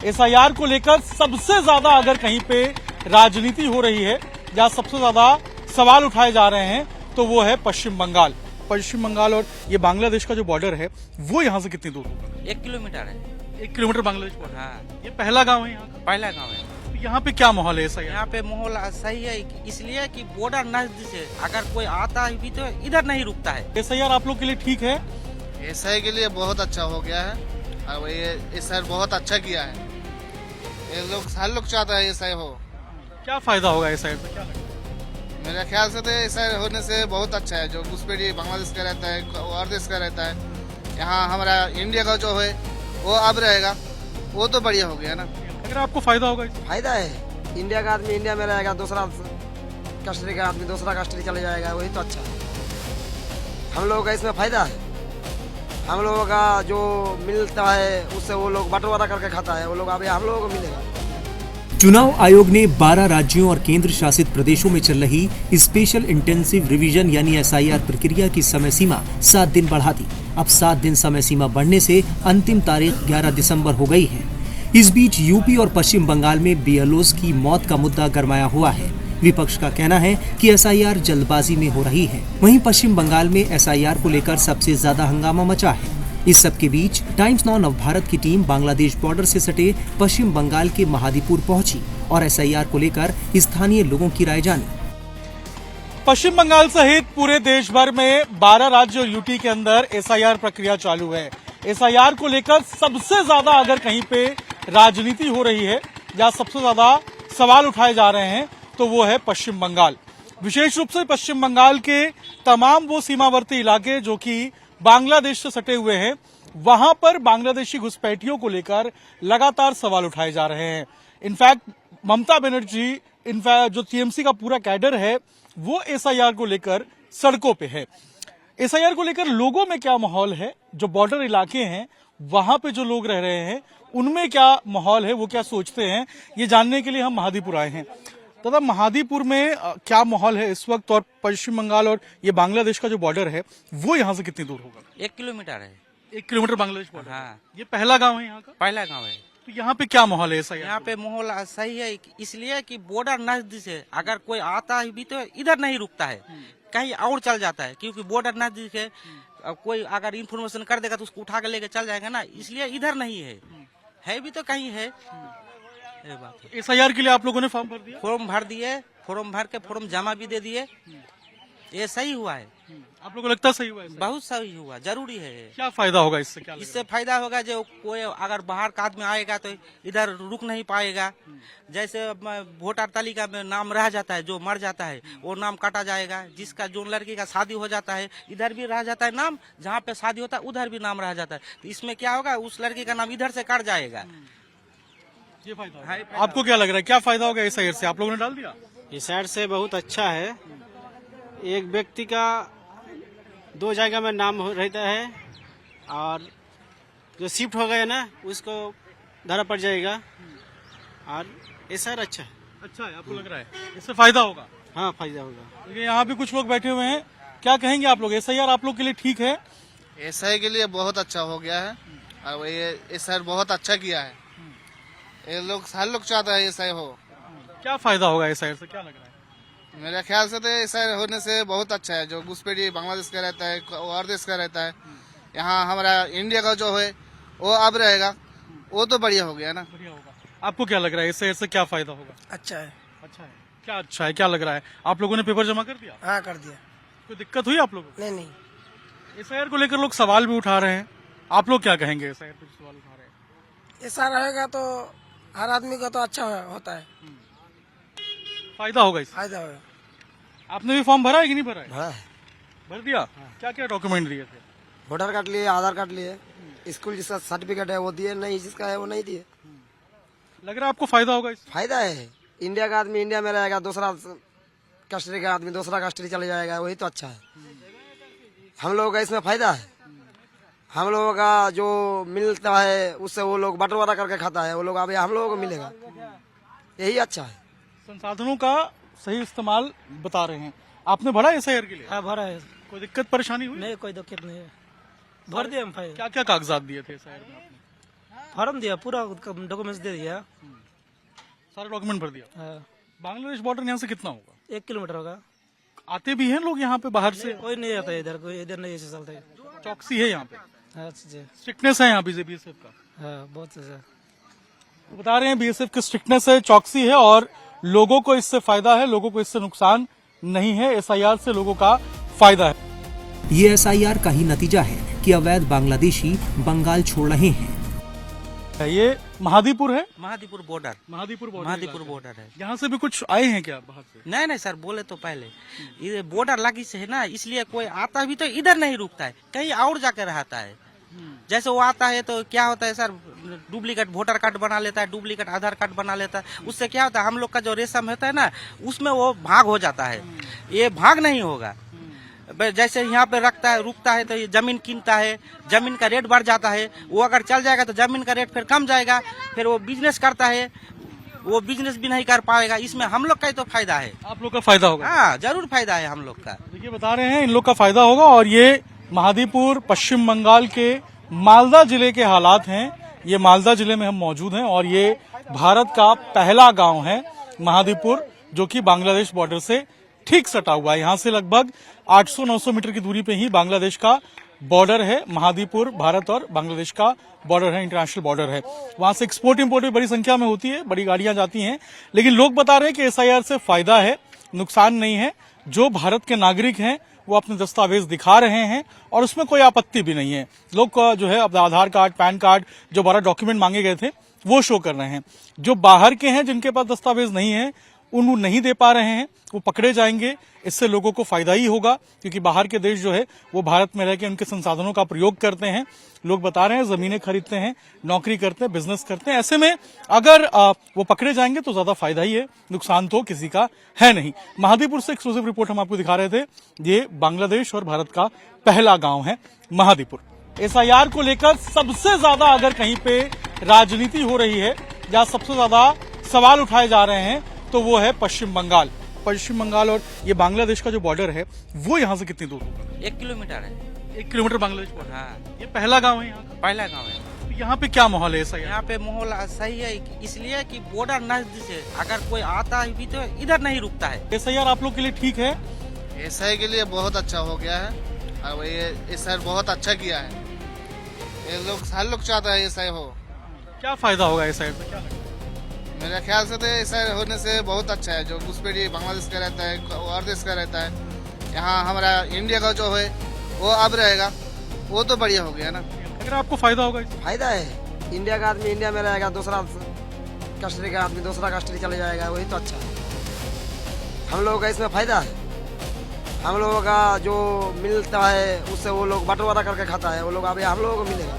SIR को लेकर सबसे ज्यादा अगर कहीं पे राजनीति हो रही है या सबसे ज्यादा सवाल उठाए जा रहे हैं तो वो है पश्चिम बंगाल। पश्चिम बंगाल और ये बांग्लादेश का जो बॉर्डर है वो यहाँ से कितनी दूर होगा? 1 किलोमीटर है। 1 किलोमीटर बांग्लादेश बॉर्डर। हाँ, ये पहला गांव है यहाँ का? पहला गांव है। तो यहाँ पे क्या माहौल है एसआईआर? यहाँ पे माहौल सही है इसलिए कि बॉर्डर नजदीक है, अगर कोई आता है भी तो इधर नहीं रुकता है। एसआईआर आप लोग के लिए ठीक है? एसआई के लिए बहुत अच्छा हो गया है और ये एसआई बहुत अच्छा किया है। ये लोग हर लोग चाहता है एसआई हो। क्या फायदा होगा एसआईआर से, क्या लगता है? मेरे ख्याल से तो एसआई होने से बहुत अच्छा है। जो घुसपैठी बांग्लादेश का रहता है और देश का रहता है, यहाँ हमारा इंडिया का जो है वो अब रहेगा, वो तो बढ़िया हो गया ना। अगर आपको फायदा होगा इससे? फायदा है। इंडिया का आदमी इंडिया में रहेगा, दूसरा कंट्री का आदमी दूसरा कंट्री चले जाएगा, वही तो अच्छा है। हम लोगों का इसमें फायदा है। हम लोगों का जो मिलता है उससे वो लोग बंटवारा करके खाता है, वो लोग अभी हम लोगों को मिलेगा। चुनाव आयोग ने 12 राज्यों और केंद्र शासित प्रदेशों में चल रही स्पेशल इंटेंसिव रिवीजन यानी एसआईआर प्रक्रिया की समय सीमा 7 दिन बढ़ा दी। अब 7 दिन समय सीमा बढ़ने से अंतिम तारीख 11 दिसंबर हो गई है। इस बीच यूपी और पश्चिम बंगाल में बीएलओज की मौत का मुद्दा गरमाया हुआ है। विपक्ष का कहना है कि एसआईआर जल्दबाजी में हो रही है। वहीं पश्चिम बंगाल में एसआईआर को लेकर सबसे ज्यादा हंगामा मचा है। इस सब के बीच टाइम्स नाउ नवभारत की टीम बांग्लादेश बॉर्डर से सटे पश्चिम बंगाल के महादीपुर पहुंची और एसआईआर को लेकर स्थानीय लोगों की राय जानी। पश्चिम बंगाल सहित पूरे देश भर में 12 राज्य और यूटी के अंदर एसआईआर प्रक्रिया चालू है। एसआईआर को लेकर सबसे ज्यादा अगर कहीं पे राजनीति हो रही है या सबसे ज्यादा सवाल उठाए जा रहे हैं तो वो है पश्चिम बंगाल। विशेष रूप से पश्चिम बंगाल के तमाम वो सीमावर्ती इलाके जो कि बांग्लादेश से सटे हुए हैं, वहां पर बांग्लादेशी घुसपैठियों को लेकर लगातार सवाल उठाए जा रहे हैं। इनफैक्ट ममता बनर्जी जो टीएमसी का पूरा कैडर है वो एसआईआर को लेकर सड़कों पे है। एसआईआर को लेकर लोगों में क्या माहौल है, जो बॉर्डर इलाके हैं वहां पे जो लोग रह रहे हैं उनमें क्या माहौल है, वो क्या सोचते हैं, ये जानने के लिए हम महादीपुर आए हैं। तथा महादीपुर में क्या माहौल है इस वक्त और पश्चिम बंगाल और ये बांग्लादेश का जो बॉर्डर है वो यहाँ से कितनी दूर होगा? 1 किलोमीटर है। 1 किलोमीटर बांग्लादेश बॉर्डर। हाँ, ये पहला गांव है यहाँ का? पहला गांव है। तो यहाँ पे क्या माहौल है ऐसा? यहाँ पे माहौल सही है इसलिए कि बॉर्डर नजदीक है, अगर कोई आता है भी तो इधर नहीं रुकता है, कहीं और चल जाता है, क्योंकि बॉर्डर नजदीक है। कोई अगर इन्फॉर्मेशन कर देगा तो उसको उठा के लेके चल जाएगा ना, इसलिए इधर नहीं है भी तो कहीं है। ये बात है। एसआईआर के लिए आप लोगों ने फॉर्म भर दिया? फॉर्म भर दिए, फॉर्म भर के फॉर्म जमा भी दे दिए। ये सही हुआ है। आप लोगों को लगता है सही हुआ है? बहुत सही हुआ, जरूरी है। क्या फायदा होगा इससे? क्या इससे फायदा होगा जो कोई अगर बाहर का आदमी आएगा तो इधर रुक नहीं पाएगा। जैसे वोटर तालिका में नाम रह जाता है, जो मर जाता है वो नाम काटा जाएगा। जिसका जो लड़की का शादी हो जाता है इधर भी रह जाता है नाम, जहाँ पे शादी होता है उधर भी नाम रह जाता है। तो इसमें क्या होगा, उस लड़की का नाम इधर से कट जाएगा। ये फायदा होगा। आपको क्या लग रहा है, क्या फायदा होगा एसआईआर से? आप लोगों ने डाल दिया? एसआईआर से बहुत अच्छा है। एक व्यक्ति का 2 जगह में नाम रहता है और जो शिफ्ट हो गया ना उसको धरा पड़ जाएगा। और एसआईआर अच्छा है। अच्छा है, आपको लग रहा है इससे फायदा होगा? हाँ, फायदा होगा। देखिए यहाँ भी कुछ लोग बैठे हुए हैं, क्या कहेंगे आप लोग? एसआईआर आप लोग के लिए ठीक है? एसआई के लिए बहुत अच्छा हो गया है और ये एसआई बहुत अच्छा किया है। ये लोग हर लोग चाहता है एसआई हो। क्या फायदा होगा एसआईआर से, क्या लग रहा है? मेरे ख्याल से तो एसआई होने से बहुत अच्छा है। जो घुसपैठी बांग्लादेश का रहता है और देश का रहता है, यहाँ हमारा इंडिया का जो है वो अब रहेगा, वो तो बढ़िया हो गया ना। बढ़िया होगा। आपको क्या लग रहा है एसआईआर से क्या फायदा होगा? अच्छा है। अच्छा है। क्या अच्छा है, क्या लग रहा है? आप लोगों ने पेपर जमा कर दिया? हाँ, कर दिया। कोई दिक्कत हुई आप लोगों को? नहीं। एसआईआर को लेकर लोग सवाल भी उठा रहे हैं, आप लोग क्या कहेंगे? एसआईआर पे सवाल उठा रहे हैं, ऐसा रहेगा तो हर आदमी का तो अच्छा होता है, फायदा होगा इससे? फायदा होगा। आपने भी फॉर्म भरा है कि नहीं भरा है? भरा है। भर दिया? क्या क्या डॉक्यूमेंट दिए थे? वोटर कार्ड लिए, आधार कार्ड लिए, स्कूल जिसका सर्टिफिकेट है वो दिए, नहीं जिसका है वो नहीं दिए। लग रहा है आपको फायदा होगा इससे? फायदा है। इंडिया का आदमी इंडिया में रहेगा, दूसरा कंट्री का आदमी दूसरा कंट्री चले जाएगा, वही तो अच्छा है। हम लोगों का इसमें फायदा है। हम लोगों का जो मिलता है उससे वो लोग बंटवारा करके खाता है, वो लोग अभी हम लोगों को मिलेगा, यही अच्छा है। संसाधनों का सही इस्तेमाल बता रहे हैं। आपने भरा एसआईआर के लिए? हाँ, भरा है। कोई दिक्कत परेशानी हुई? नहीं, कोई दिक्कत नहीं है, भर दिए हम। क्या क्या कागजात दिए थे एसआईआर में आपने? फॉर्म दिया, पूरा डॉक्यूमेंट्स दे दिया। सारे डॉक्यूमेंट भर दिया। बांग्लादेश बॉर्डर यहाँ से कितना होगा? 1 किलोमीटर होगा। आते भी हैं लोग यहाँ पे बाहर से? कोई नहीं आता इधर, कोई इधर नहीं ऐसे चलता है। चौकसी है यहाँ पे, हाँ जी, स्ट्रिक्टनेस है यहाँ पे बीएसएफ का। हाँ बहुत अच्छा। तो बता रहे हैं बीएसएफ की स्ट्रिक्टनेस है, चौकसी है और लोगों को इससे फायदा है, लोगों को इससे नुकसान नहीं है। एसआईआर से लोगों का फायदा है। ये एसआईआर का ही नतीजा है कि अवैध बांग्लादेशी बंगाल छोड़ रहे हैं। ये महादीपुर है, महादीपुर बॉर्डर, महादीपुर महादीपुर बॉर्डर है। यहाँ से भी कुछ आए हैं क्या बाहर से? नहीं नहीं सर, बोले तो पहले ये बॉर्डर लगी से है ना, इसलिए कोई आता भी तो इधर नहीं रुकता है, कहीं और जाकर रहता है। जैसे वो आता है तो क्या होता है सर, डुप्लीकेट वोटर कार्ड बना लेता है, डुप्लीकेट आधार कार्ड बना लेता है। उससे क्या होता है, हम लोग का जो रेशम होता है ना, उसमें वो भाग हो जाता है। ये भाग नहीं होगा। जैसे यहाँ पे रखता है, रुकता है तो ये जमीन कीनता है, जमीन का रेट बढ़ जाता है। वो अगर चल जाएगा तो जमीन का रेट फिर कम जाएगा, फिर वो बिजनेस करता है, वो बिजनेस भी नहीं कर पाएगा। इसमें हम लोग का ही तो फायदा है। आप लोग का फायदा होगा? हाँ जरूर फायदा है हम लोग का। देखिए बता रहे हैं इन लोग का फायदा होगा। और ये महादीपुर पश्चिम बंगाल के मालदा जिले के हालात हैं। ये मालदा जिले में हम मौजूद हैं और ये भारत का पहला गांव है महादीपुर, जो कि बांग्लादेश बॉर्डर से ठीक सटा हुआ है। यहाँ से लगभग 800-900 मीटर की दूरी पे ही बांग्लादेश का बॉर्डर है। महादीपुर भारत और बांग्लादेश का बॉर्डर है, इंटरनेशनल बॉर्डर है। वहां से एक्सपोर्ट इंपोर्ट भी बड़ी संख्या में होती है, बड़ी गाड़ियां जाती हैं। लेकिन लोग बता रहे हैं कि एसआईआर से फायदा है, नुकसान नहीं है। जो भारत के नागरिक हैं वो अपने दस्तावेज दिखा रहे हैं और उसमें कोई आपत्ति भी नहीं है। लोग जो है अपना आधार कार्ड, पैन कार्ड, जो 12 डॉक्यूमेंट मांगे गए थे वो शो कर रहे हैं। जो बाहर के हैं, जिनके पास दस्तावेज नहीं है, उनको नहीं दे पा रहे हैं, वो पकड़े जाएंगे। इससे लोगों को फायदा ही होगा, क्योंकि बाहर के देश जो है वो भारत में रह के उनके संसाधनों का प्रयोग करते हैं। लोग बता रहे हैं जमीनें खरीदते हैं, नौकरी करते हैं, बिजनेस करते हैं। ऐसे में अगर वो पकड़े जाएंगे तो ज्यादा फायदा ही है, नुकसान तो किसी का है नहीं। महादीपुर से एक्सक्लूसिव रिपोर्ट हम आपको दिखा रहे थे। ये बांग्लादेश और भारत का पहला गांव है महादीपुर। एसआईआर को लेकर सबसे ज्यादा अगर कहीं पे राजनीति हो रही है या सबसे ज्यादा सवाल उठाए जा रहे हैं तो वो है पश्चिम बंगाल। पश्चिम बंगाल और ये बांग्लादेश का जो बॉर्डर है वो यहाँ से कितनी दूर होगा? 1 किलोमीटर है। 1 किलोमीटर बांग्लादेश बॉर्डर। हाँ ये पहला गांव है यहाँ का? पहला गांव है। तो यहाँ पे क्या माहौल है? ऐसा यहाँ पे माहौल सही है, इसलिए कि बॉर्डर नजदीक से अगर कोई आता है भी तो इधर नहीं रुकता है। एसआईआर आप लोग के लिए ठीक है? एसआई के लिए बहुत अच्छा हो गया है और ये एसआई बहुत अच्छा किया है। ये लोग हर लोग चाहता है एसआई हो। क्या फायदा होगा एसआईआर से? क्या लगता है? मेरे ख्याल से तो एसआई होने से बहुत अच्छा है। जो घुसपैठी बांग्लादेश का रहता है, और देश का रहता है, यहाँ हमारा इंडिया का जो है वो अब रहेगा, वो तो बढ़िया हो गया ना। अगर आपको फायदा होगा इससे? फायदा है। इंडिया का आदमी इंडिया में रहेगा, दूसरा कंट्री का आदमी दूसरा कंट्री चले जाएगा, वही तो अच्छा है। हम लोगों का इसमें फायदा है। हम लोगों का जो मिलता है उससे वो लोग बंटवारा करके खाता है, वो लोग अब हम लोगों को मिलेगा।